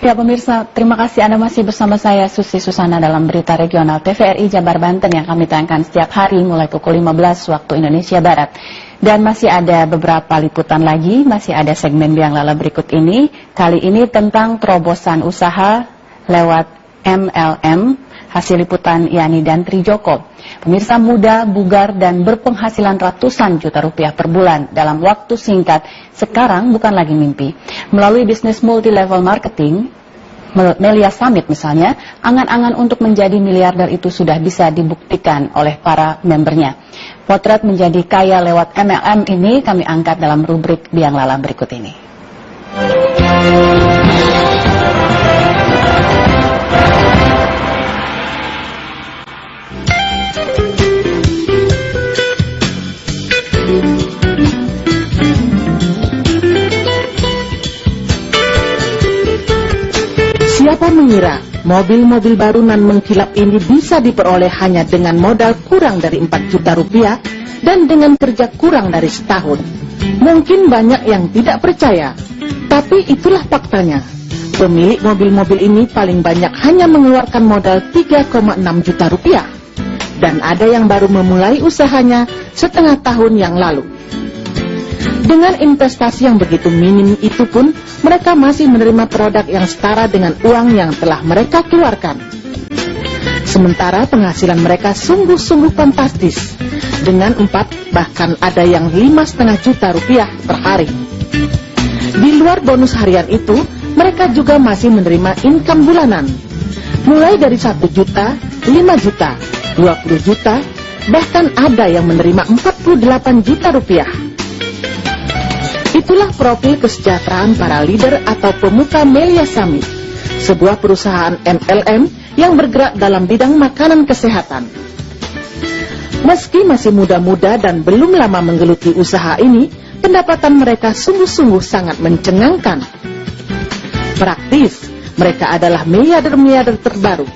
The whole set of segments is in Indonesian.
Ya pemirsa, terima kasih Anda masih bersama saya Susi Susana dalam berita regional TVRI Jabar Banten yang kami tayangkan setiap hari mulai pukul 15 waktu Indonesia Barat. Dan masih ada beberapa liputan lagi, masih ada segmen Biang Lala berikut ini. Kali ini tentang terobosan usaha lewat MLM, hasil liputan Yani dan Trijoko. Pemirsa muda, bugar, dan berpenghasilan ratusan juta rupiah per bulan dalam waktu singkat sekarang bukan lagi mimpi. Melalui bisnis multi-level marketing, Melia Summit misalnya, angan-angan untuk menjadi miliarder itu sudah bisa dibuktikan oleh para membernya. Potret menjadi kaya lewat MLM ini kami angkat dalam rubrik Biang Lala berikut ini. Siapa mengira mobil-mobil baru nan mengkilap ini bisa diperoleh hanya dengan modal kurang dari 4 juta rupiah dan dengan kerja kurang dari setahun? Mungkin banyak yang tidak percaya, tapi itulah faktanya. Pemilik mobil-mobil ini paling banyak hanya mengeluarkan modal 3,6 juta rupiah. Dan ada yang baru memulai usahanya setengah tahun yang lalu. Dengan investasi yang begitu minim itu pun, mereka masih menerima produk yang setara dengan uang yang telah mereka keluarkan. Sementara penghasilan mereka sungguh-sungguh fantastis, dengan 4 bahkan ada yang 5,5 juta rupiah per hari. Di luar bonus harian itu, mereka juga masih menerima income bulanan, mulai dari 1 juta, 5 juta, 20 juta, bahkan ada yang menerima 48 juta rupiah. Itulah profil kesejahteraan para leader atau pemuka Melia Summit, sebuah perusahaan MLM yang bergerak dalam bidang makanan kesehatan. Meski masih muda-muda dan belum lama menggeluti usaha ini, pendapatan mereka sungguh-sungguh sangat mencengangkan. Praktis, mereka adalah miliarder-miliarder terbaru.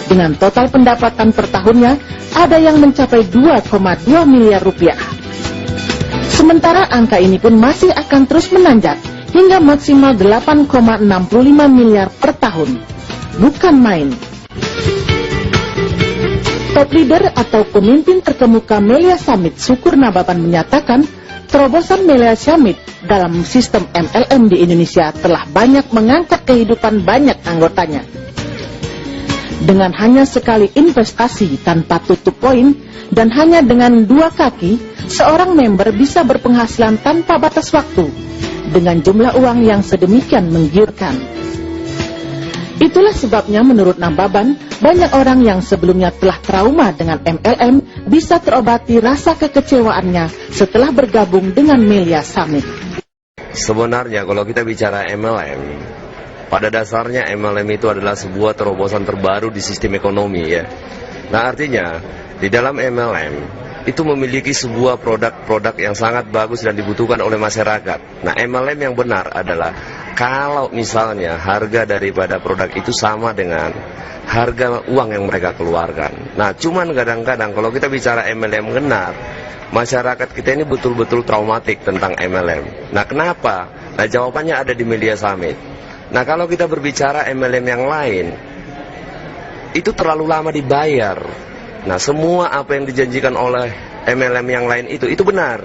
Dengan total pendapatan per tahunnya, ada yang mencapai 2,2 miliar rupiah. Sementara angka ini pun masih akan terus menanjak hingga maksimal 8,65 miliar per tahun. Bukan main. Top leader atau pemimpin terkemuka Melia Summit, Syukur Nababan, menyatakan terobosan Melia Summit dalam sistem MLM di Indonesia telah banyak mengangkat kehidupan banyak anggotanya. Dengan hanya sekali investasi tanpa tutup poin dan hanya dengan 2 kaki, seorang member bisa berpenghasilan tanpa batas waktu dengan jumlah uang yang sedemikian menggiurkan. Itulah sebabnya menurut Nababan, banyak orang yang sebelumnya telah trauma dengan MLM bisa terobati rasa kekecewaannya setelah bergabung dengan Melia Summit. Sebenarnya kalau kita bicara MLM, pada dasarnya MLM itu adalah sebuah terobosan terbaru di sistem ekonomi ya. Nah artinya di dalam MLM itu memiliki sebuah produk-produk yang sangat bagus dan dibutuhkan oleh masyarakat. Nah MLM yang benar adalah kalau misalnya harga daripada produk itu sama dengan harga uang yang mereka keluarkan. Nah cuman kadang-kadang kalau kita bicara MLM benar, masyarakat kita ini betul-betul traumatik tentang MLM. Nah kenapa? Nah jawabannya ada di Melia Summit. Nah kalau kita berbicara MLM yang lain, itu terlalu lama dibayar. Nah semua apa yang dijanjikan oleh MLM yang lain itu benar.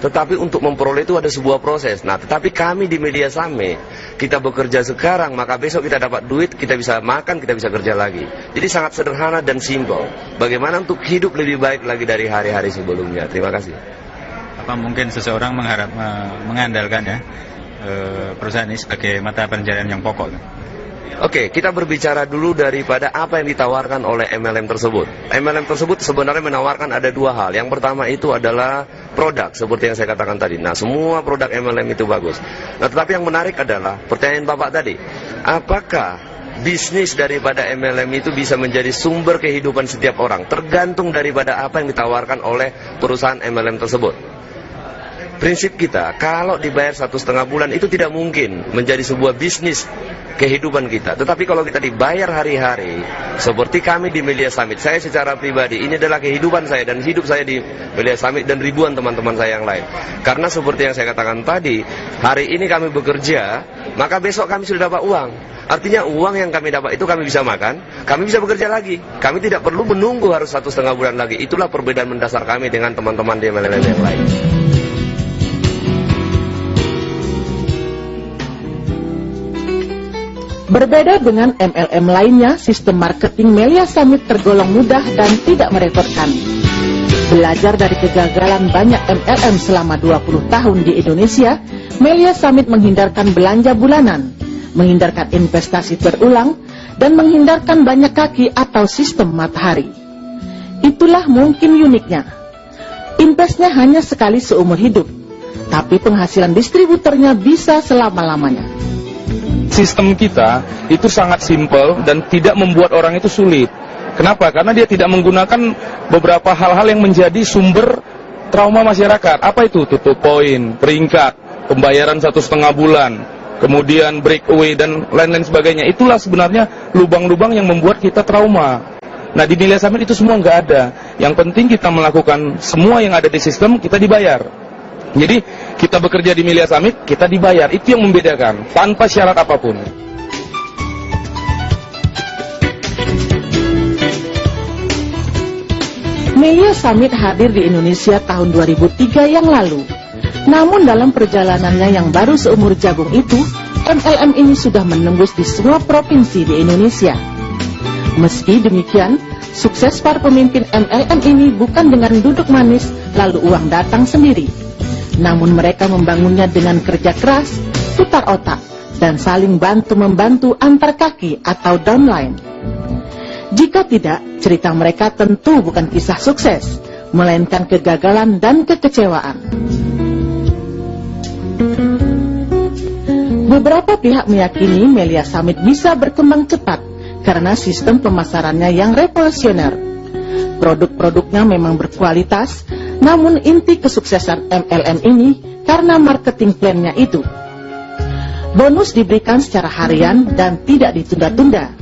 Tetapi untuk memperoleh itu ada sebuah proses. Nah tetapi kami di Melia Summit, kita bekerja sekarang, maka besok kita dapat duit, kita bisa makan, kita bisa kerja lagi. Jadi sangat sederhana dan simpel. Bagaimana untuk hidup lebih baik lagi dari hari-hari sebelumnya. Terima kasih. Apa mungkin seseorang mengandalkan ya perusahaan ini sebagai mata pencarian yang pokok? Oke, kita berbicara dulu daripada apa yang ditawarkan oleh MLM tersebut. MLM tersebut sebenarnya menawarkan ada 2 hal. Yang pertama itu adalah produk, seperti yang saya katakan tadi. Nah, semua produk MLM itu bagus. Nah, tetapi yang menarik adalah pertanyaan Bapak tadi. Apakah bisnis daripada MLM itu bisa menjadi sumber kehidupan setiap orang? Tergantung daripada apa yang ditawarkan oleh perusahaan MLM tersebut. prinsip kita, kalau dibayar 1,5 bulan itu tidak mungkin menjadi sebuah bisnis kehidupan kita. Tetapi kalau kita dibayar hari-hari, seperti kami di Melia Summit, saya secara pribadi, ini adalah kehidupan saya dan hidup saya di Melia Summit dan ribuan teman-teman saya yang lain. Karena seperti yang saya katakan tadi, hari ini kami bekerja, maka besok kami sudah dapat uang. Artinya uang yang kami dapat itu kami bisa makan, kami bisa bekerja lagi. Kami tidak perlu menunggu harus 1,5 bulan lagi. Itulah perbedaan mendasar kami dengan teman-teman di MLM yang lain. Berbeda dengan MLM lainnya, sistem marketing Melia Summit tergolong mudah dan tidak merepotkan. Belajar dari kegagalan banyak MLM selama 20 tahun di Indonesia, Melia Summit menghindarkan belanja bulanan, menghindarkan investasi terulang, dan menghindarkan banyak kaki atau sistem matahari. Itulah mungkin uniknya. Investnya hanya sekali seumur hidup, tapi penghasilan distributornya bisa selama-lamanya. Sistem kita itu sangat simpel dan tidak membuat orang itu sulit. Kenapa? Karena dia tidak menggunakan beberapa hal-hal yang menjadi sumber trauma masyarakat. Apa itu? Tutup poin, peringkat, pembayaran 1,5 bulan, kemudian breakaway dan lain-lain sebagainya. Itulah sebenarnya lubang-lubang yang membuat kita trauma. Nah, di Melia Summit itu semua nggak ada. Yang penting kita melakukan semua yang ada di sistem, kita dibayar. Jadi kita bekerja di Melia Summit, kita dibayar. Itu yang membedakan, tanpa syarat apapun. Melia Summit hadir di Indonesia tahun 2003 yang lalu. Namun dalam perjalanannya yang baru seumur jagung itu, MLM ini sudah menembus di semua provinsi di Indonesia. Meski demikian, sukses para pemimpin MLM ini bukan dengan duduk manis lalu uang datang sendiri. Namun mereka membangunnya dengan kerja keras, putar otak, dan saling bantu-membantu antar kaki atau downline. Jika tidak, cerita mereka tentu bukan kisah sukses, melainkan kegagalan dan kekecewaan. Beberapa pihak meyakini Melia Summit bisa berkembang cepat karena sistem pemasarannya yang revolusioner. Produk-produknya memang berkualitas, namun inti kesuksesan MLM ini karena marketing plan-nya itu. Bonus diberikan secara harian dan tidak ditunda-tunda.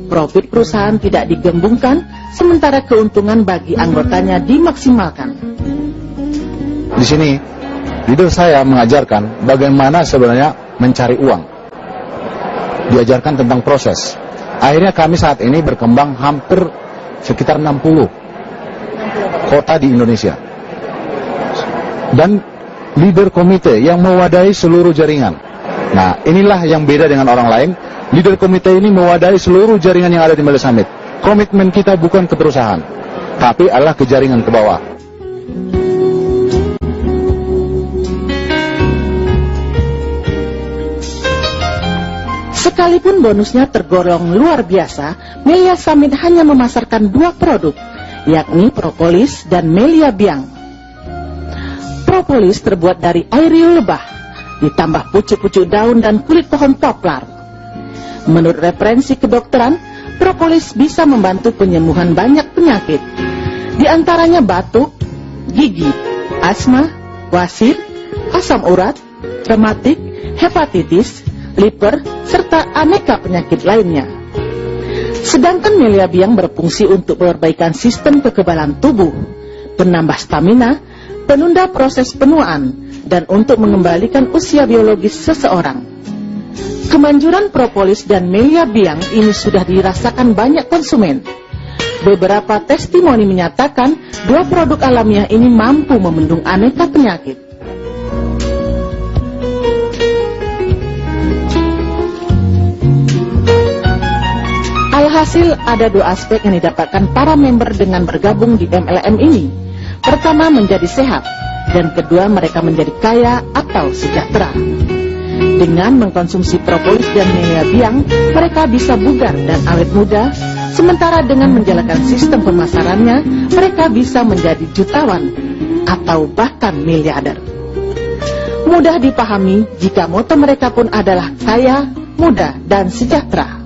Profit perusahaan tidak digembungkan, sementara keuntungan bagi anggotanya dimaksimalkan. Di sini, leader saya mengajarkan bagaimana sebenarnya mencari uang. Diajarkan tentang proses. Akhirnya kami saat ini berkembang hampir sekitar 60 kota di Indonesia. Dan leader komite yang mewadahi seluruh jaringan. Nah, inilah yang beda dengan orang lain. Leader komite ini mewadahi seluruh jaringan yang ada di Melia Summit. Komitmen kita bukan ke perusahaan, tapi adalah ke jaringan ke bawah. Sekalipun bonusnya tergolong luar biasa, Melia Summit hanya memasarkan 2 produk, yakni propolis dan Melia Biang. Propolis terbuat dari air riu lebah, ditambah pucuk-pucuk daun dan kulit pohon poplar. Menurut referensi kedokteran, propolis bisa membantu penyembuhan banyak penyakit, di antaranya batuk, gigi, asma, wasir, asam urat, rematik, hepatitis, liver, serta aneka penyakit lainnya. Sedangkan Melia Biang berfungsi untuk perbaikan sistem kekebalan tubuh, penambah stamina, penunda proses penuaan, dan untuk mengembalikan usia biologis seseorang. Kemanjuran propolis dan Melia Biang ini sudah dirasakan banyak konsumen. Beberapa testimoni menyatakan 2 produk alamiah ini mampu membendung aneka penyakit. Alhasil ada 2 aspek yang didapatkan para member dengan bergabung di MLM ini. Pertama, menjadi sehat, dan kedua, mereka menjadi kaya atau sejahtera. Dengan mengkonsumsi propolis dan Melia Biang, mereka bisa bugar dan awet muda, sementara dengan menjalankan sistem pemasarannya, mereka bisa menjadi jutawan atau bahkan miliarder. Mudah dipahami jika moto mereka pun adalah kaya, muda, dan sejahtera.